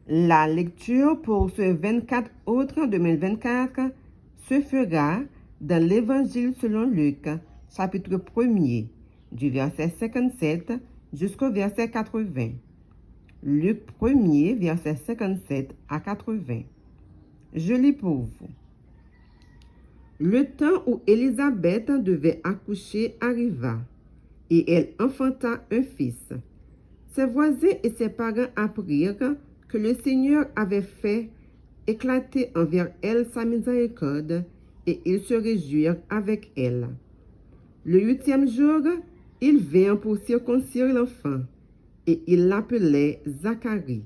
La lecture pour ce 24 août 2024 se fera dans l'Évangile selon Luc, chapitre 1er, du verset 57 jusqu'au verset 80. Luc 1er, verset 57 à 80. Je lis pour vous. Le temps où Élisabeth devait accoucher arriva, et elle enfanta un fils. Ses voisins et ses parents apprirent que le Seigneur avait fait éclater envers elle sa miséricorde, et ils se réjouirent avec elle. Le 8e jour, ils vinrent pour circoncire l'enfant, et ils l'appelaient Zacharie,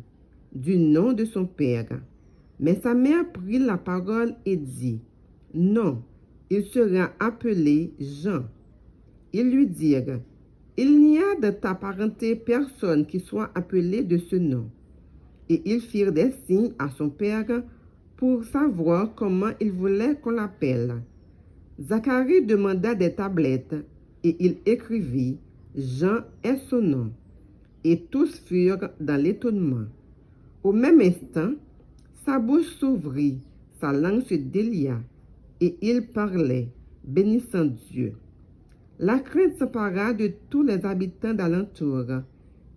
du nom de son père. Mais sa mère prit la parole et dit, « Non, il sera appelé Jean. » Ils lui dirent, « Il n'y a de ta parenté personne qui soit appelé de ce nom. » Et ils firent des signes à son père pour savoir comment il voulait qu'on l'appelle. Zacharie demanda des tablettes, et il écrivit, « Jean est son nom. » Et tous furent dans l'étonnement. Au même instant, sa bouche s'ouvrit, sa langue se délia, et il parlait, bénissant Dieu. La crainte s'empara de tous les habitants d'alentour,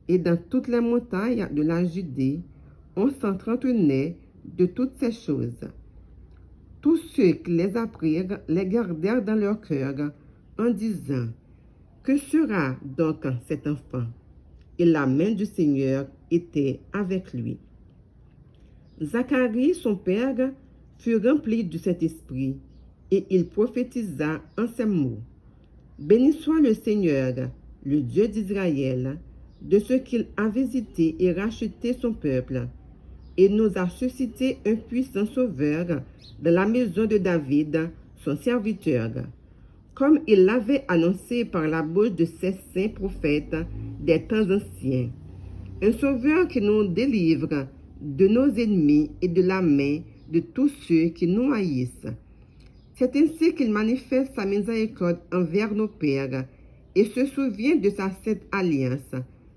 et dans toutes les montagnes de la Judée, on s'entretenait de toutes ces choses. Tous ceux qui les apprirent les gardèrent dans leur cœur, en disant, « Que sera donc cet enfant? » Et la main du Seigneur était avec lui. Zacharie, son père, fut rempli du Saint-Esprit, et il prophétisa en ces mots. « Béni soit le Seigneur, le Dieu d'Israël, de ce qu'il a visité et racheté son peuple, et nous a suscité un puissant sauveur de la maison de David, son serviteur, comme il l'avait annoncé par la bouche de ses saints prophètes des temps anciens. Un sauveur qui nous délivre de nos ennemis et de la main de tous ceux qui nous haïssent. C'est ainsi qu'il manifeste sa miséricorde envers nos pères et se souvient de sa sainte alliance,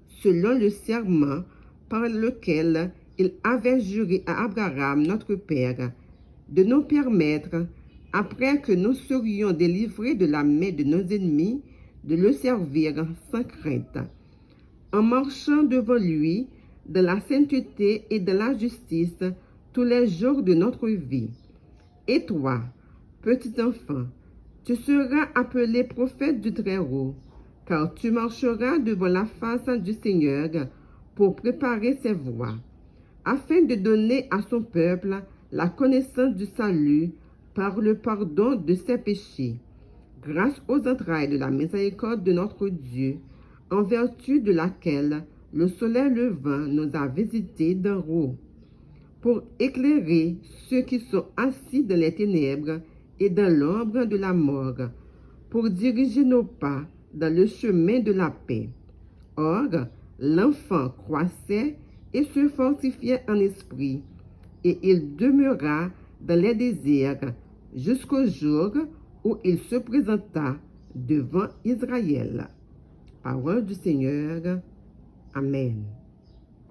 selon le serment par lequel il avait juré à Abraham, notre père, de nous permettre, après que nous serions délivrés de la main de nos ennemis, de le servir sans crainte, en marchant devant lui dans la sainteté et dans la justice tous les jours de notre vie. Et toi, petit enfant, tu seras appelé prophète du Très-Haut, car tu marcheras devant la face du Seigneur pour préparer ses voies, afin de donner à son peuple la connaissance du salut par le pardon de ses péchés, grâce aux entrailles de la miséricorde de notre Dieu, en vertu de laquelle le soleil levant nous a visités d'en haut, pour éclairer ceux qui sont assis dans les ténèbres et dans l'ombre de la mort, pour diriger nos pas dans le chemin de la paix. » Or, l'enfant croissait et se fortifiait en esprit, et il demeura dans les déserts jusqu'au jour où il se présenta devant Israël. Parole du Seigneur. Amen.